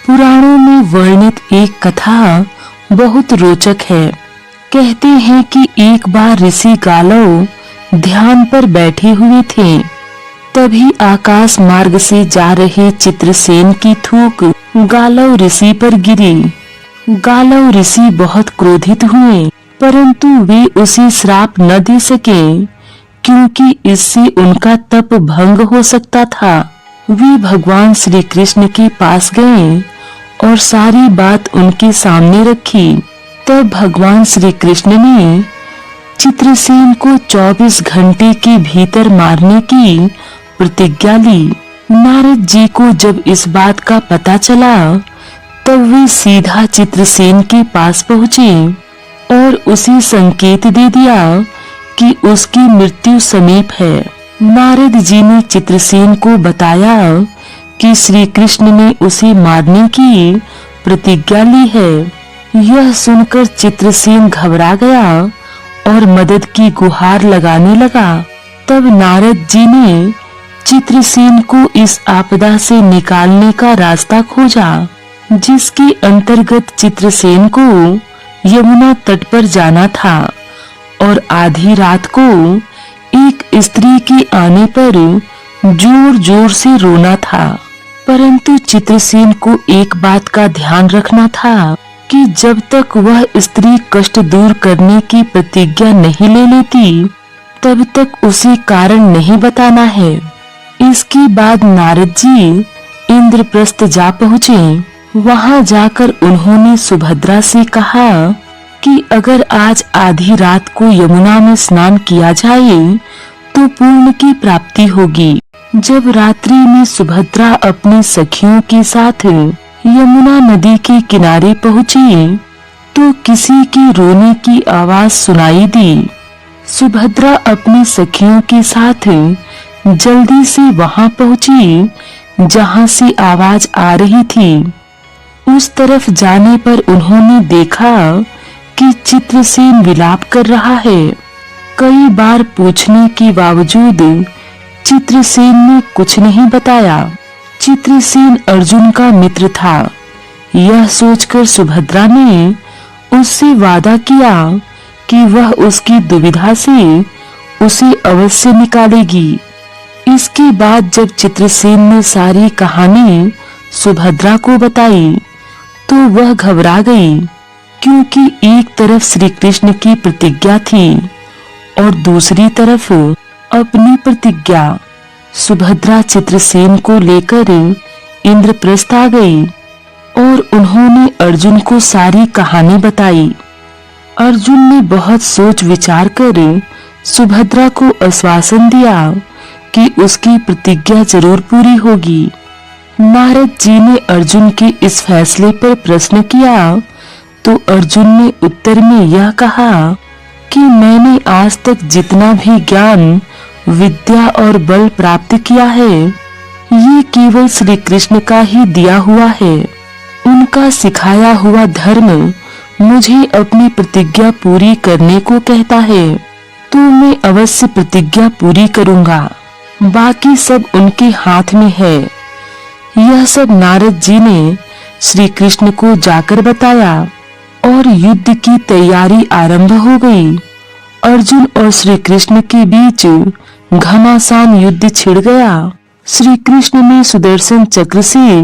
पुराणों में वर्णित एक कथा बहुत रोचक है। कहते हैं कि एक बार ऋषि गालव ध्यान पर बैठे हुए थे। तभी आकाश मार्ग से जा रहे चित्रसेन की थूक गालव ऋषि पर गिरी। गालव ऋषि बहुत क्रोधित हुए, परंतु वे उसे श्राप न दे सके, क्योंकि इससे उनका तप भंग हो सकता था। वे भगवान श्री कृष्ण के पास गए और सारी बात उनके सामने रखी। तब भगवान श्री कृष्ण ने चित्रसेन को 24 घंटे के भीतर मारने की प्रतिज्ञा ली। नारद जी को जब इस बात का पता चला, तब वे सीधा चित्रसेन के पास पहुँचे और उसे संकेत दे दिया कि उसकी मृत्यु समीप है। नारद जी ने चित्रसेन को बताया कि श्री कृष्ण ने उसे मारने की प्रतिज्ञा ली है। यह सुनकर चित्रसेन घबरा गया और मदद की गुहार लगाने लगा। तब नारद जी ने चित्रसेन को इस आपदा से निकालने का रास्ता खोजा, जिसके अंतर्गत चित्रसेन को यमुना तट पर जाना था और आधी रात को एक स्त्री के आने पर जोर-जोर से रोना था। परंतु चित्रसेन को एक बात का ध्यान रखना था कि जब तक वह स्त्री कष्ट दूर करने की प्रतिज्ञा नहीं ले लेती, तब तक उसे कारण नहीं बताना है। इसके बाद नारद जी इंद्रप्रस्थ जा पहुँचे। वहां जाकर उन्होंने सुभद्रा से कहा कि अगर आज आधी रात को यमुना में स्नान किया जाए तो पूर्ण की प्राप्ति होगी। जब रात्रि में सुभद्रा अपनी सखियों के साथ यमुना नदी के किनारे पहुंची, तो किसी के रोने की आवाज सुनाई दी। सुभद्रा अपनी सखियों के साथ जल्दी से वहां पहुंची जहां से आवाज आ रही थी। उस तरफ जाने पर उन्होंने देखा कि चित्रसेन विलाप कर रहा है। कई बार पूछने के बावजूद चित्रसेन ने कुछ नहीं बताया। चित्रसेन अर्जुन का मित्र था। यह सोचकर सुभद्रा ने उससे वादा किया कि वह उसकी दुविधा से उसे अवश्य निकालेगी। इसके बाद जब चित्रसेन ने सारी कहानी सुभद्रा को बताई, तो वह घबरा गई, क्योंकि एक तरफ श्री कृष्ण की प्रतिज्ञा थी और दूसरी तरफ अपनी प्रतिज्ञा। सुभद्रा चित्रसेन को लेकर इंद्रप्रस्थ आ गई और उन्होंने अर्जुन को सारी कहानी बताई। अर्जुन ने बहुत सोच विचार कर सुभद्रा को आश्वासन दिया कि उसकी प्रतिज्ञा जरूर पूरी होगी। नारद जी ने अर्जुन के इस फैसले पर प्रश्न किया, तो अर्जुन ने उत्तर में यह कहा कि मैंने आज तक जितना भी ज्ञान, विद्या और बल प्राप्त किया है, ये केवल श्री कृष्ण का ही दिया हुआ है। उनका सिखाया हुआ धर्म मुझे अपनी प्रतिज्ञा पूरी करने को कहता है, तो मैं अवश्य प्रतिज्ञा पूरी करूंगा। बाकी सब उनके हाथ में है। यह सब नारद जी ने श्री कृष्ण को जाकर बताया और युद्ध की तैयारी आरंभ हो गई। अर्जुन और श्री कृष्ण के बीच घमासान युद्ध छिड़ गया। श्री कृष्ण ने सुदर्शन चक्र से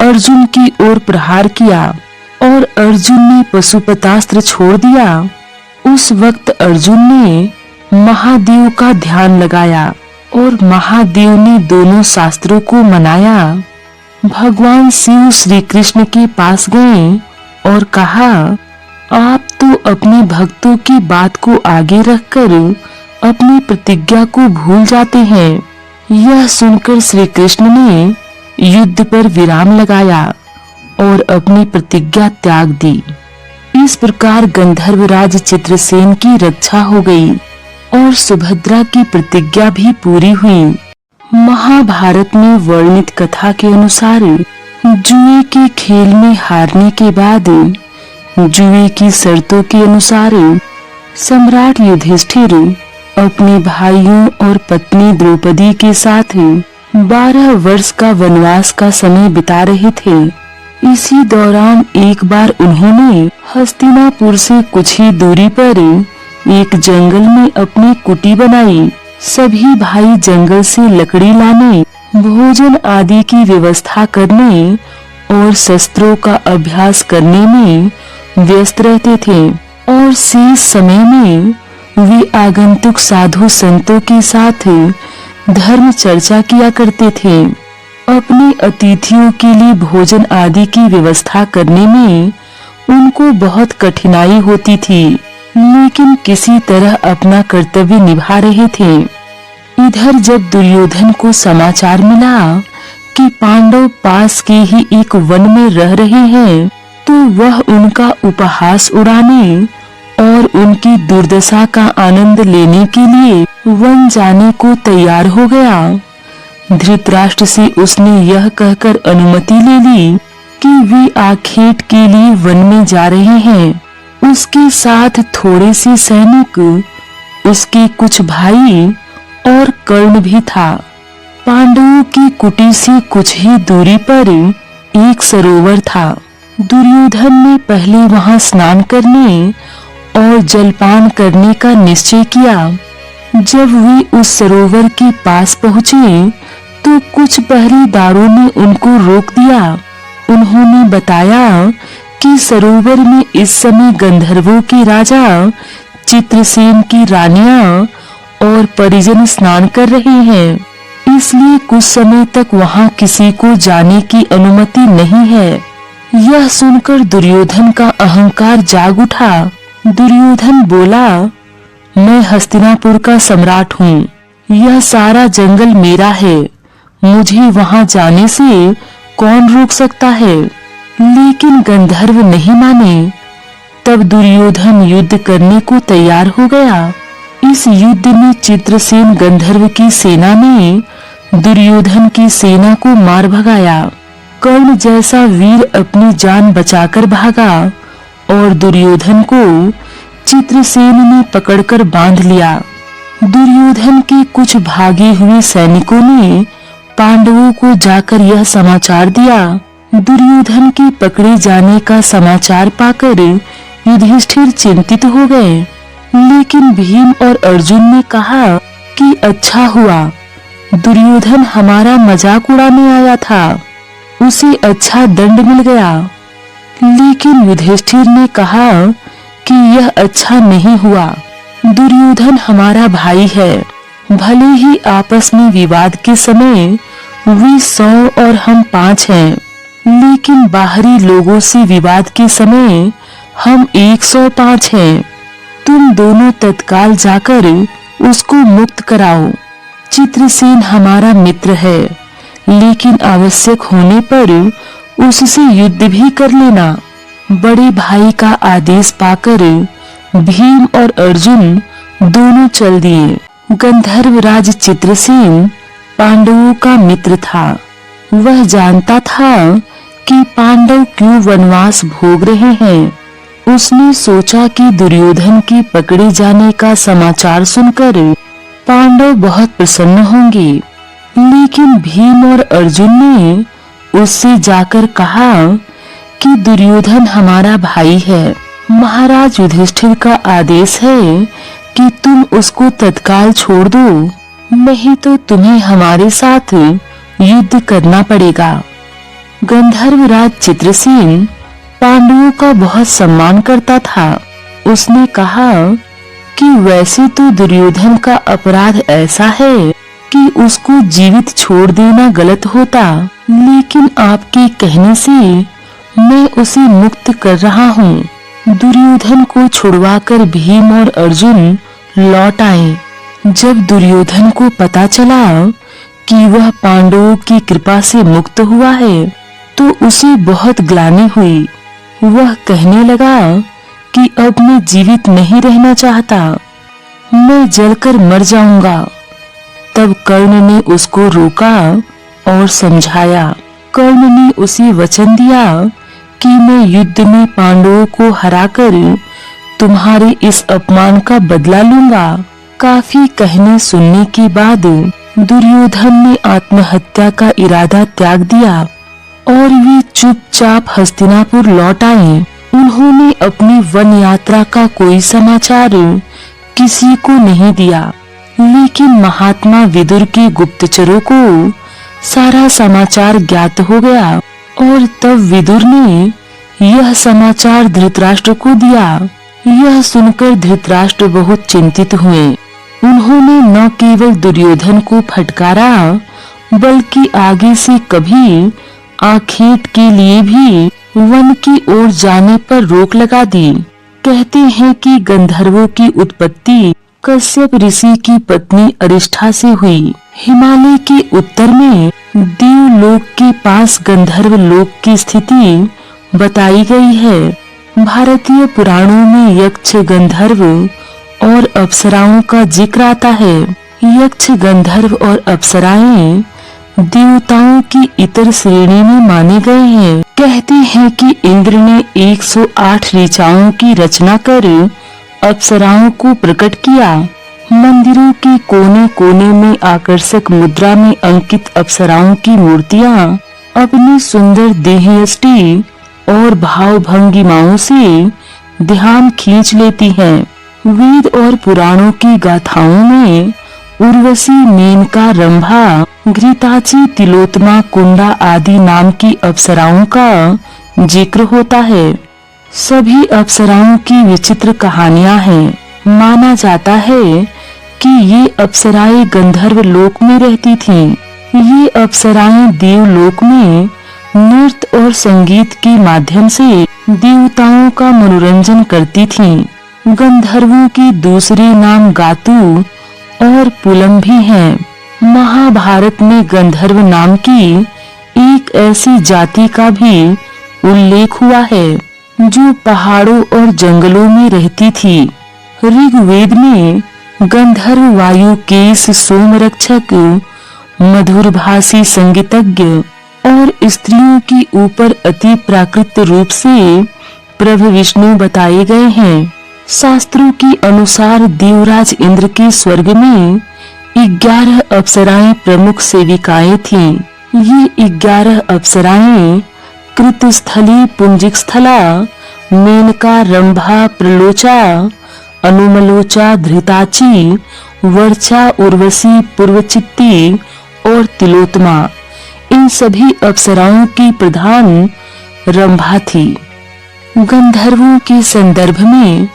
अर्जुन की ओर प्रहार किया और अर्जुन ने पशुपतास्त्र छोड़ दिया। उस वक्त अर्जुन ने महादेव का ध्यान लगाया और महादेव ने दोनों शास्त्रों को मनाया। भगवान शिव श्री कृष्ण के पास गए और कहा, आप तो अपने भक्तों की बात को आगे रखकर अपनी प्रतिज्ञा को भूल जाते हैं। यह सुनकर श्री कृष्ण ने युद्ध पर विराम लगाया और अपनी प्रतिज्ञा त्याग दी। इस प्रकार गंधर्वराज चित्रसेन की रक्षा हो गई और सुभद्रा की प्रतिज्ञा भी पूरी हुई। महाभारत में वर्णित कथा के अनुसार जुए के खेल में हारने के बाद जुए की शर्तों के अनुसार सम्राट युधिष्ठिर अपने भाइयों और पत्नी द्रौपदी के साथ 12 वर्ष का वनवास का समय बिता रहे थे। इसी दौरान एक बार उन्होंने हस्तिनापुर से कुछ ही दूरी पर एक जंगल में अपनी कुटी बनाई। सभी भाई जंगल से लकड़ी लाने, भोजन आदि की व्यवस्था करने और शस्त्रों का अभ्यास करने में व्यस्त रहते थे और शेष समय में वे आगंतुक साधु संतों के साथ धर्म चर्चा किया करते थे। अपने अतिथियों के लिए भोजन आदि की व्यवस्था करने में उनको बहुत कठिनाई होती थी, लेकिन किसी तरह अपना कर्तव्य निभा रहे थे। इधर जब दुर्योधन को समाचार मिला कि पांडव पास के ही एक वन में रह रहे हैं, तो वह उनका उपहास उड़ाने और उनकी दुर्दशा का आनंद लेने के लिए वन जाने को तैयार हो गया। धृतराष्ट्र से उसने यह कहकर अनुमति ले ली कि वे आखेट के लिए वन में जा रहे हैं। उसके साथ थोड़े से सैनिक, उसके कुछ भाई और कर्ण भी था। पांडवों की कुटी से कुछ ही दूरी पर एक सरोवर था। दुर्योधन ने पहले वहां स्नान करने और जलपान करने का निश्चय किया। जब वे उस सरोवर के पास पहुँचे तो कुछ पहरेदारों ने उनको रोक दिया। उन्होंने बताया कि सरोवर में इस समय गंधर्वों के राजा चित्रसेन की रानियां और परिजन स्नान कर रहे हैं, इसलिए कुछ समय तक वहां किसी को जाने की अनुमति नहीं है। यह सुनकर दुर्योधन का अहंकार जाग उठा। दुर्योधन बोला, मैं हस्तिनापुर का सम्राट हूँ, यह सारा जंगल मेरा है, मुझे वहां जाने से कौन रोक सकता है। लेकिन गंधर्व नहीं माने। तब दुर्योधन युद्ध करने को तैयार हो गया। इस युद्ध में चित्रसेन गंधर्व की सेना ने दुर्योधन की सेना को मार भगाया। कर्ण जैसा वीर अपनी जान बचाकर भागा और दुर्योधन को चित्रसेन ने पकड़कर बांध लिया। दुर्योधन के कुछ भागे हुए सैनिकों ने पांडवों को जाकर यह समाचार दिया। दुर्योधन के पकड़े जाने का समाचार पाकर युधिष्ठिर चिंतित हो गए, लेकिन भीम और अर्जुन ने कहा कि अच्छा हुआ, दुर्योधन हमारा मजाक उड़ाने आया था, उसे अच्छा दंड मिल गया। लेकिन युधिष्ठिर ने कहा कि यह अच्छा नहीं हुआ, दुर्योधन हमारा भाई है, भले ही आपस में विवाद के समय वे 100 और हम 5 हैं, लेकिन बाहरी लोगों से विवाद के समय हम 105 हैं। तुम दोनों तत्काल जाकर उसको मुक्त कराओ। चित्रसेन हमारा मित्र है, लेकिन आवश्यक होने पर उससे युद्ध भी कर लेना। बड़े भाई का आदेश पाकर भीम और अर्जुन दोनों चल दिए। गंधर्वराज चित्रसेन पांडवों का मित्र था। वह जानता था कि पांडव क्यों वनवास भोग रहे हैं। उसने सोचा कि दुर्योधन के पकड़े जाने का समाचार सुनकर पांडव बहुत प्रसन्न होंगे। लेकिन भीम और अर्जुन ने उससे जाकर कहा कि दुर्योधन हमारा भाई है, महाराज युधिष्ठिर का आदेश है कि तुम उसको तत्काल छोड़ दो, नहीं तो तुम्हें हमारे साथ युद्ध करना पड़ेगा। गंधर्वराज चित्रसेन पांडवों का बहुत सम्मान करता था। उसने कहा कि वैसे तो दुर्योधन का अपराध ऐसा है कि उसको जीवित छोड़ देना गलत होता, लेकिन आपके कहने से मैं उसे मुक्त कर रहा हूँ। दुर्योधन को छुड़वाकर भीम और अर्जुन लौट आए। जब दुर्योधन को पता चला कि वह पांडवों की कृपा से मुक्त हुआ है, तो उसे बहुत ग्लानि हुई। वह कहने लगा कि अब मैं जीवित नहीं रहना चाहता, मैं जलकर मर जाऊंगा। तब कर्ण ने उसको रोका और समझाया। कर्ण ने उसे वचन दिया कि मैं युद्ध में पांडवों को हराकर तुम्हारे इस अपमान का बदला लूंगा। काफी कहने सुनने के बाद दुर्योधन ने आत्महत्या का इरादा त्याग दिया और वे चुपचाप हस्तिनापुर लौट आए। उन्होंने अपनी वन यात्रा का कोई समाचार किसी को नहीं दिया, लेकिन महात्मा विदुर के गुप्तचरों को सारा समाचार ज्ञात हो गया और तब विदुर ने यह समाचार धृतराष्ट्र को दिया। यह सुनकर धृतराष्ट्र बहुत चिंतित हुए। उन्होंने न केवल दुर्योधन को फटकारा बल्कि आगे से कभी आखेट के लिए भी वन की ओर जाने पर रोक लगा दी। कहते हैं कि गंधर्वों की उत्पत्ति कश्यप ऋषि की पत्नी अरिष्ठा से हुई। हिमालय के उत्तर में देवलोक के पास गंधर्व लोक की स्थिति बताई गई है। भारतीय पुराणों में यक्ष, गंधर्व और अप्सराओं का जिक्र आता है। यक्ष, गंधर्व और अप्सराएं देवताओं की इतर श्रेणी में माने गए हैं। कहते हैं कि इंद्र ने 108 ऋचाओं की रचना कर अप्सराओं को प्रकट किया। मंदिरों के कोने-कोने में आकर्षक मुद्रा में अंकित अप्सराओं की मूर्तियां अपनी सुंदर देहयष्टि और भाव भंगिमाओं से ध्यान खींच लेती हैं। वेद और पुराणों की गाथाओं में उर्वशी, मेनका, रंभा, घृताची, तिलोत्तमा, कुंडा आदि नाम की अप्सराओं का जिक्र होता है। सभी अप्सराओं की विचित्र कहानियां हैं। माना जाता है कि ये अप्सराएं गंधर्व लोक में रहती थीं। ये अप्सराएं देवलोक में नृत्य और संगीत के माध्यम से देवताओं का मनोरंजन करती थीं। गंधर्वों के दूसरे नाम गातु और पुलम भी हैं। महाभारत में गंधर्व नाम की एक ऐसी जाति का भी उल्लेख हुआ है जो पहाड़ों और जंगलों में रहती थी। ऋग्वेद में गंधर्व वायु, केश, सोमरक्षक, मधुरभाषी संगीतज्ञ और स्त्रियों की ऊपर अति प्राकृत रूप से प्रभु विष्णु बताए गए हैं। शास्त्रों के अनुसार देवराज इंद्र के स्वर्ग में 11 अप्सराएं प्रमुख सेविकाएं थीं। ये 11 अप्सराएं कृतस्थली, पुंजिकस्थला, मेनका, रंभा, प्रलोचा, अनुमलोचा, धृताची, वर्चा, उर्वशी, पूर्वचित्ती और तिलोत्तमा। इन सभी अप्सराओं की प्रधान रंभा थी। गंधर्वों के संदर्भ में